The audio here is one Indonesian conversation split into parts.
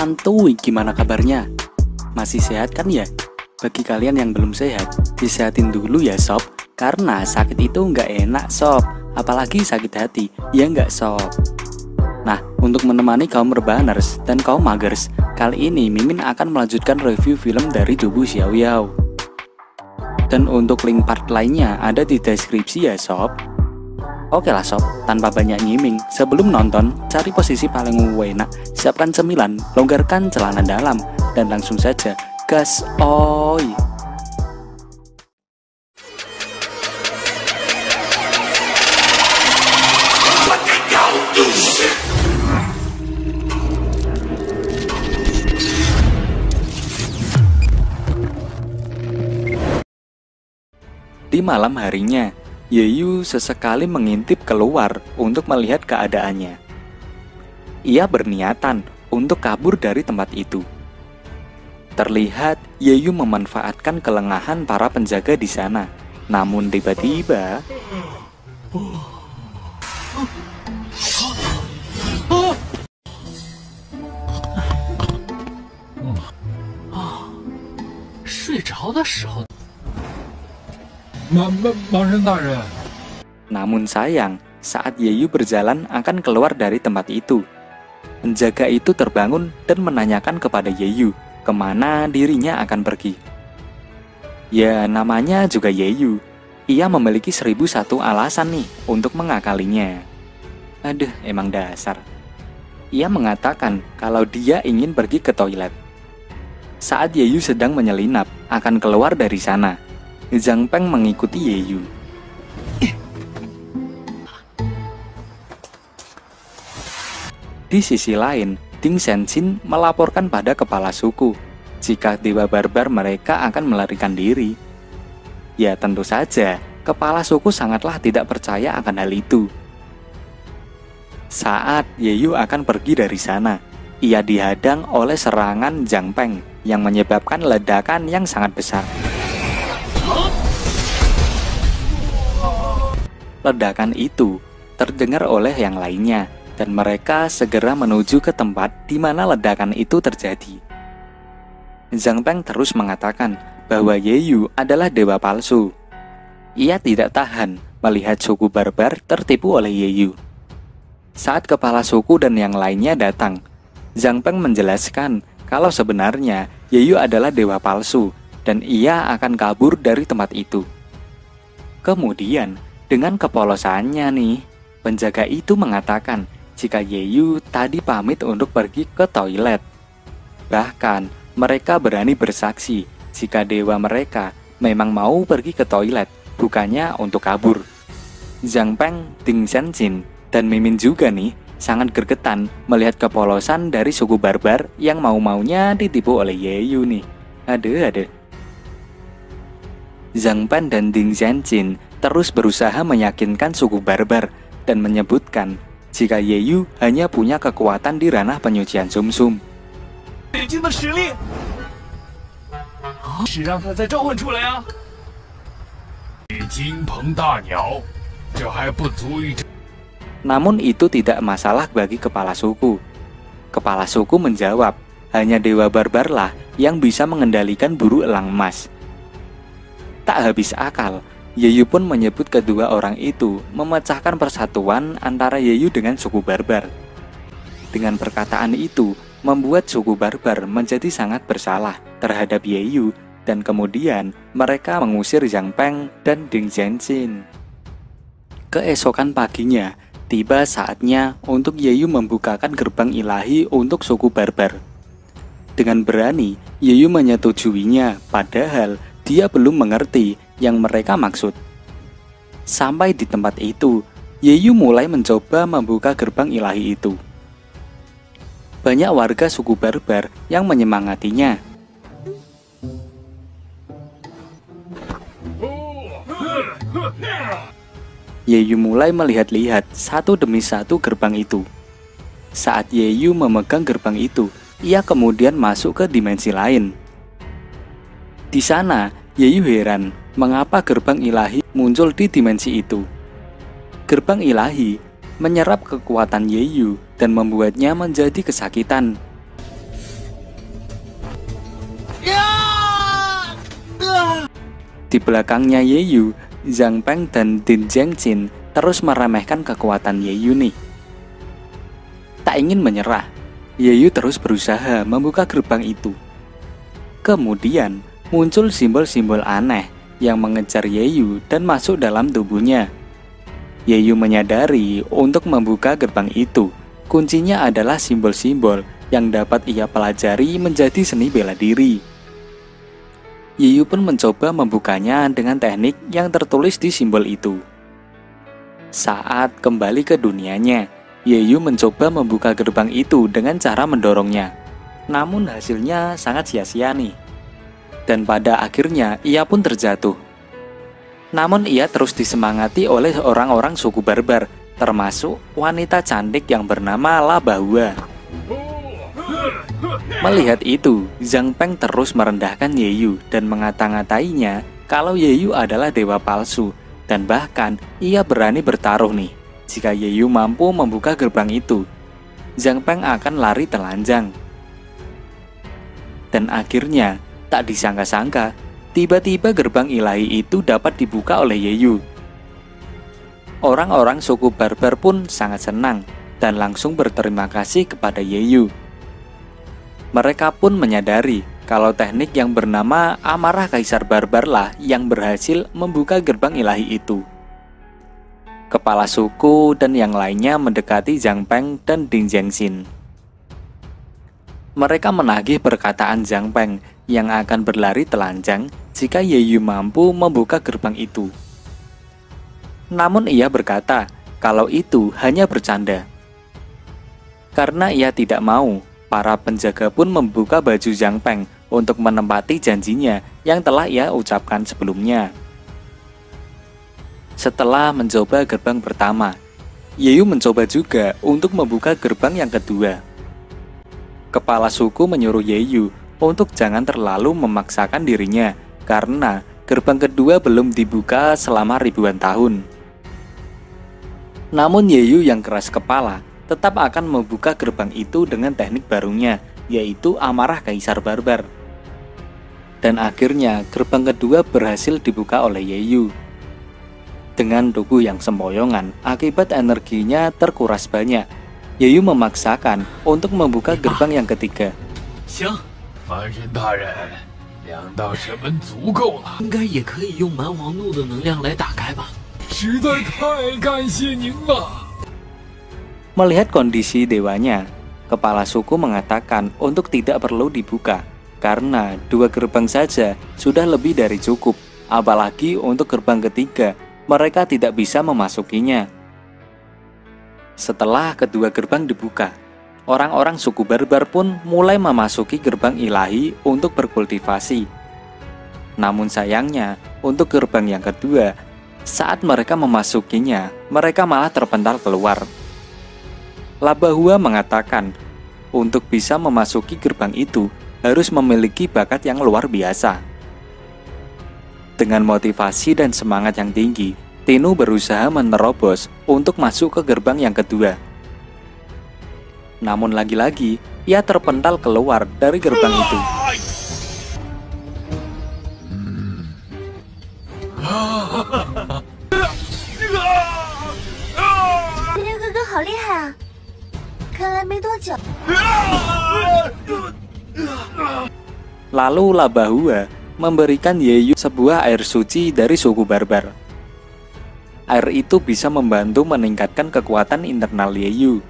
Santuy, gimana kabarnya? Masih sehat kan ya? Bagi kalian yang belum sehat, disehatin dulu ya sob. Karena sakit itu nggak enak sob. Apalagi sakit hati, ya nggak sob? Nah, untuk menemani kaum rebaners dan kaum magers, kali ini Mimin akan melanjutkan review film dari Dubu Xiaoyao. Dan untuk link part lainnya ada di deskripsi ya sob. Oke lah sob, tanpa banyak nyiming, sebelum nonton, cari posisi paling enak, siapkan cemilan, longgarkan celana dalam, dan langsung saja gas oi. Di malam harinya, Yeyu sesekali mengintip keluar untuk melihat keadaannya. Ia berniatan untuk kabur dari tempat itu. Terlihat Yeyu memanfaatkan kelengahan para penjaga di sana. Namun tiba-tiba namun sayang, saat Yeyu berjalan akan keluar dari tempat itu, penjaga itu terbangun dan menanyakan kepada Yeyu kemana dirinya akan pergi. Ya, namanya juga Yeyu. Ia memiliki 1001 alasan nih untuk mengakalinya. Aduh, emang dasar. Ia mengatakan kalau dia ingin pergi ke toilet. Saat Yeyu sedang menyelinap akan keluar dari sana, Zhang Peng mengikuti Yeyu. Di sisi lain, Ding Zhenjin melaporkan pada kepala suku jika dewa barbar mereka akan melarikan diri. Ya tentu saja, kepala suku sangatlah tidak percaya akan hal itu. Saat Yeyu akan pergi dari sana, ia dihadang oleh serangan Zhang Peng yang menyebabkan ledakan yang sangat besar. Ledakan itu terdengar oleh yang lainnya, dan mereka segera menuju ke tempat di mana ledakan itu terjadi. Zhang Peng terus mengatakan bahwa Yeyu adalah dewa palsu. Ia tidak tahan melihat suku barbar tertipu oleh Yeyu. Saat kepala suku dan yang lainnya datang, Zhang Peng menjelaskan kalau sebenarnya Yeyu adalah dewa palsu dan ia akan kabur dari tempat itu. Kemudian, dengan kepolosannya nih, penjaga itu mengatakan jika Yeyu tadi pamit untuk pergi ke toilet. Bahkan, mereka berani bersaksi jika dewa mereka memang mau pergi ke toilet, bukannya untuk kabur. Zhang Peng, Ding Zhenjin, dan Mimin juga nih, sangat gregetan melihat kepolosan dari suku barbar yang mau-maunya ditipu oleh Yeyu nih. Aduh. Zhang Peng dan Ding Zhenjin terus berusaha meyakinkan suku barbar dan menyebutkan jika Yeyu hanya punya kekuatan di ranah penyucian sumsum. Namun itu tidak masalah bagi kepala suku. Kepala suku menjawab, hanya dewa barbarlah yang bisa mengendalikan burung elang emas. Tak habis akal, Yeyu pun menyebut kedua orang itu memecahkan persatuan antara Yeyu dengan suku barbar. Dengan perkataan itu, membuat suku barbar menjadi sangat bersalah terhadap Yeyu, dan kemudian mereka mengusir Zhang Peng dan Ding Zhenjin. Keesokan paginya, tiba saatnya untuk Yeyu membukakan gerbang ilahi untuk suku barbar. Dengan berani, Yeyu menyetujuinya, padahal dia belum mengerti yang mereka maksud. Sampai di tempat itu, Yeyu mulai mencoba membuka gerbang ilahi itu. Banyak warga suku barbar yang menyemangatinya. Yeyu mulai melihat-lihat satu demi satu gerbang itu. Saat Yeyu memegang gerbang itu, ia kemudian masuk ke dimensi lain. Di sana, Yeyu heran mengapa gerbang ilahi muncul di dimensi itu. Gerbang ilahi menyerap kekuatan Yeyu dan membuatnya menjadi kesakitan. Di belakangnya Yeyu, Zhang Peng dan Din Jiangqin terus meremehkan kekuatan Yeyu nih. Tak ingin menyerah, Yeyu terus berusaha membuka gerbang itu. Kemudian muncul simbol-simbol aneh yang mengejar Yeyu dan masuk dalam tubuhnya. Yeyu menyadari untuk membuka gerbang itu, kuncinya adalah simbol-simbol yang dapat ia pelajari menjadi seni bela diri. Yeyu pun mencoba membukanya dengan teknik yang tertulis di simbol itu. Saat kembali ke dunianya, Yeyu mencoba membuka gerbang itu dengan cara mendorongnya. Namun hasilnya sangat sia-sia nih. Dan pada akhirnya ia pun terjatuh. Namun ia terus disemangati oleh orang-orang suku barbar, termasuk wanita cantik yang bernama Labahua. Melihat itu, Zhang Peng terus merendahkan Yeyu dan mengata-ngatainya kalau Yeyu adalah dewa palsu, dan bahkan ia berani bertaruh nih. Jika Yeyu mampu membuka gerbang itu, Zhang Peng akan lari telanjang. Dan akhirnya, tak disangka-sangka, tiba-tiba gerbang ilahi itu dapat dibuka oleh Yeyu. Orang-orang suku barbar pun sangat senang dan langsung berterima kasih kepada Yeyu. Mereka pun menyadari kalau teknik yang bernama amarah kaisar barbarlah yang berhasil membuka gerbang ilahi itu. Kepala suku dan yang lainnya mendekati Zhang Peng dan Din Jiangqin. Mereka menagih perkataan Zhang Peng yang akan berlari telanjang jika Yeyu mampu membuka gerbang itu. Namun ia berkata kalau itu hanya bercanda. Karena ia tidak mau, para penjaga pun membuka baju Zhang Peng untuk menempati janjinya yang telah ia ucapkan sebelumnya. Setelah mencoba gerbang pertama, Yeyu mencoba juga untuk membuka gerbang yang kedua. Kepala suku menyuruh Yeyu untuk jangan terlalu memaksakan dirinya karena gerbang kedua belum dibuka selama ribuan tahun. Namun Yeyu yang keras kepala tetap akan membuka gerbang itu dengan teknik barunya, yaitu amarah kaisar barbar. Dan akhirnya gerbang kedua berhasil dibuka oleh Yeyu. Dengan tubuh yang sempoyongan akibat energinya terkuras banyak, Yeyu memaksakan untuk membuka gerbang yang ketiga. Melihat kondisi dewanya, kepala suku mengatakan untuk tidak perlu dibuka, karena 2 gerbang saja sudah lebih dari cukup, apalagi untuk gerbang ketiga, mereka tidak bisa memasukinya. Setelah kedua gerbang dibuka, orang-orang suku barbar pun mulai memasuki gerbang ilahi untuk berkultivasi. Namun sayangnya, untuk gerbang yang kedua, saat mereka memasukinya, mereka malah terpental keluar. Labahua mengatakan, untuk bisa memasuki gerbang itu harus memiliki bakat yang luar biasa. Dengan motivasi dan semangat yang tinggi, Tinu berusaha menerobos untuk masuk ke gerbang yang kedua. Namun lagi-lagi, ia terpental keluar dari gerbang itu. Lalu Labahua memberikan Yeyu sebuah air suci dari suku barbar. Air itu bisa membantu meningkatkan kekuatan internal Yeyu.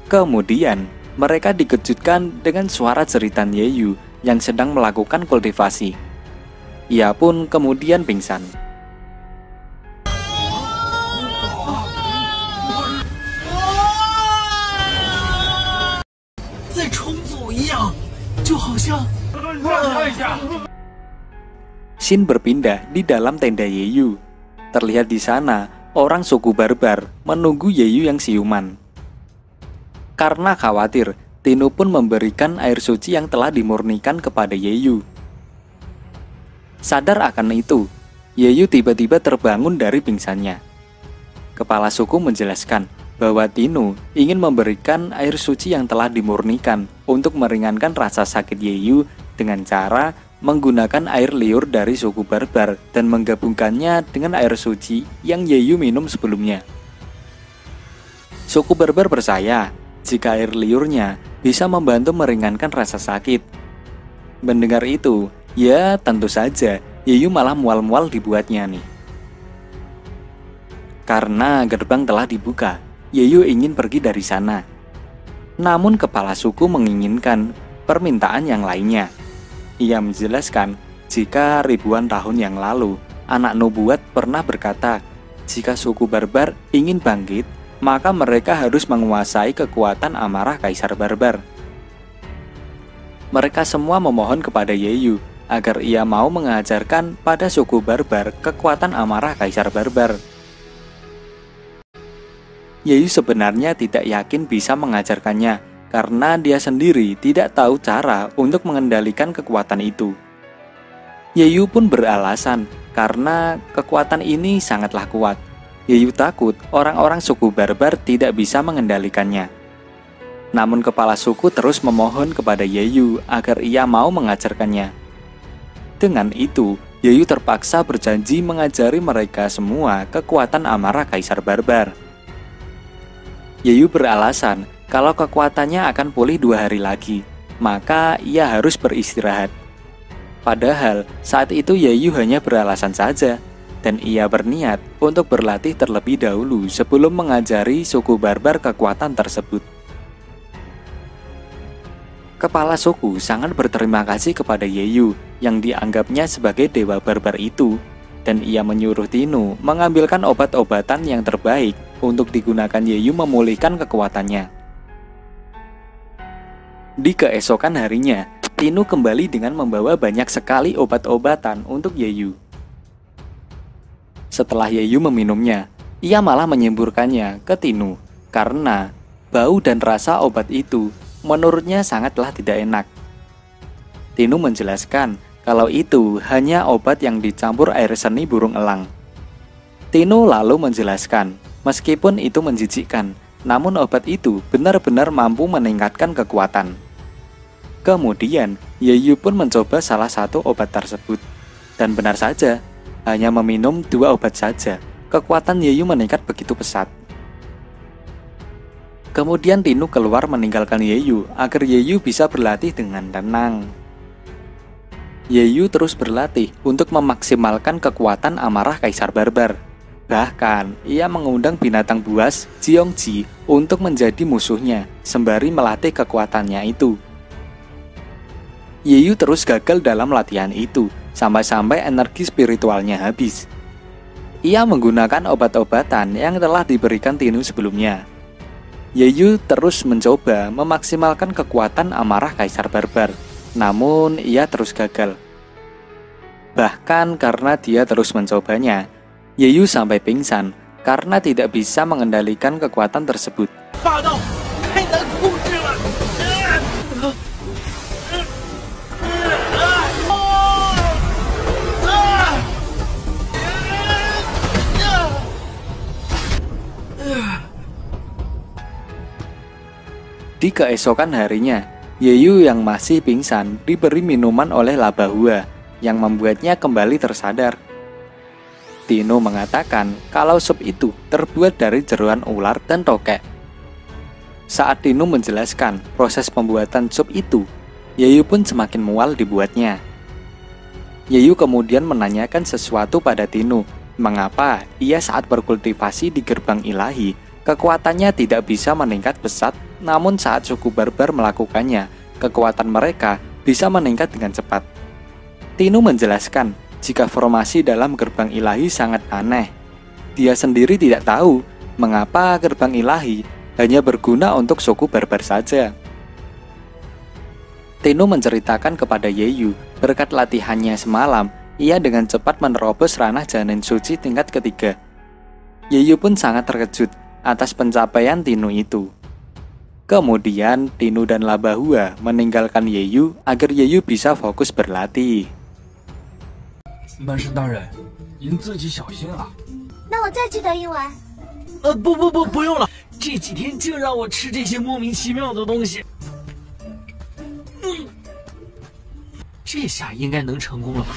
Kemudian, mereka dikejutkan dengan suara jeritan Yeyu yang sedang melakukan kultivasi. Ia pun kemudian pingsan. Shin berpindah di dalam tenda Yeyu. Terlihat di sana, orang suku barbar menunggu Yeyu yang siuman. Karena khawatir, Tinu pun memberikan air suci yang telah dimurnikan kepada Yeyu. Sadar akan itu, Yeyu tiba-tiba terbangun dari pingsannya. Kepala suku menjelaskan bahwa Tinu ingin memberikan air suci yang telah dimurnikan untuk meringankan rasa sakit Yeyu dengan cara menggunakan air liur dari suku barbar dan menggabungkannya dengan air suci yang Yeyu minum sebelumnya. Suku barbar percaya jika air liurnya bisa membantu meringankan rasa sakit. Mendengar itu, ya tentu saja Yeyu malah mual-mual dibuatnya nih. Karena gerbang telah dibuka, Yeyu ingin pergi dari sana. Namun kepala suku menginginkan permintaan yang lainnya. Ia menjelaskan jika ribuan tahun yang lalu, anak nubuat pernah berkata, jika suku barbar ingin bangkit, maka mereka harus menguasai kekuatan amarah kaisar barbar. Mereka semua memohon kepada Yeyu agar ia mau mengajarkan pada suku barbar kekuatan amarah kaisar barbar. Yeyu sebenarnya tidak yakin bisa mengajarkannya karena dia sendiri tidak tahu cara untuk mengendalikan kekuatan itu. Yeyu pun beralasan karena kekuatan ini sangatlah kuat. Yeyu takut orang-orang suku barbar tidak bisa mengendalikannya. Namun kepala suku terus memohon kepada Yeyu agar ia mau mengajarkannya. Dengan itu, Yeyu terpaksa berjanji mengajari mereka semua kekuatan amarah kaisar barbar. Yeyu beralasan kalau kekuatannya akan pulih 2 hari lagi, maka ia harus beristirahat. Padahal saat itu Yeyu hanya beralasan saja, dan ia berniat untuk berlatih terlebih dahulu sebelum mengajari suku barbar kekuatan tersebut. Kepala suku sangat berterima kasih kepada Yeyu yang dianggapnya sebagai dewa barbar itu, dan ia menyuruh Tinu mengambilkan obat-obatan yang terbaik untuk digunakan Yeyu memulihkan kekuatannya. Di keesokan harinya, Tinu kembali dengan membawa banyak sekali obat-obatan untuk Yeyu. Setelah Yeyu meminumnya, ia malah menyemburkannya ke Tinu karena bau dan rasa obat itu menurutnya sangatlah tidak enak. Tinu menjelaskan kalau itu hanya obat yang dicampur air seni burung elang. Tinu lalu menjelaskan, meskipun itu menjijikkan, namun obat itu benar-benar mampu meningkatkan kekuatan. Kemudian, Yeyu pun mencoba salah satu obat tersebut. Dan benar saja, hanya meminum 2 obat saja, kekuatan Yeyu meningkat begitu pesat. Kemudian Tinu keluar meninggalkan Yeyu agar Yeyu bisa berlatih dengan tenang. Yeyu terus berlatih untuk memaksimalkan kekuatan amarah kaisar barbar. Bahkan, ia mengundang binatang buas, Jiongji, untuk menjadi musuhnya, sembari melatih kekuatannya itu. Yeyu terus gagal dalam latihan itu, sampai-sampai energi spiritualnya habis. Ia menggunakan obat-obatan yang telah diberikan Tinu sebelumnya. Yeyu terus mencoba memaksimalkan kekuatan amarah kaisar barbar, namun ia terus gagal. Bahkan karena dia terus mencobanya, Yeyu sampai pingsan karena tidak bisa mengendalikan kekuatan tersebut. Di keesokan harinya, Yeyu yang masih pingsan diberi minuman oleh Labahua yang membuatnya kembali tersadar. Tinu mengatakan kalau sup itu terbuat dari jeroan ular dan tokek. Saat Tinu menjelaskan proses pembuatan sup itu, Yeyu pun semakin mual dibuatnya. Yeyu kemudian menanyakan sesuatu pada Tinu, mengapa ia saat berkultivasi di gerbang ilahi, kekuatannya tidak bisa meningkat pesat, namun saat suku barbar melakukannya, kekuatan mereka bisa meningkat dengan cepat. Tinu menjelaskan jika formasi dalam gerbang ilahi sangat aneh. Dia sendiri tidak tahu mengapa gerbang ilahi hanya berguna untuk suku barbar saja. Tinu menceritakan kepada Yeyu, berkat latihannya semalam, ia dengan cepat menerobos ranah janin suci tingkat ketiga. Yeyu pun sangat terkejut atas pencapaian Tinu itu. Kemudian Tinu dan Labahua meninggalkan Yeyu agar Yeyu bisa fokus berlatih. 满身大人，您自己小心啊。那我再去等一晚。不用了，这几天净让我吃这些莫名其妙的东西。这下应该能成功了吧？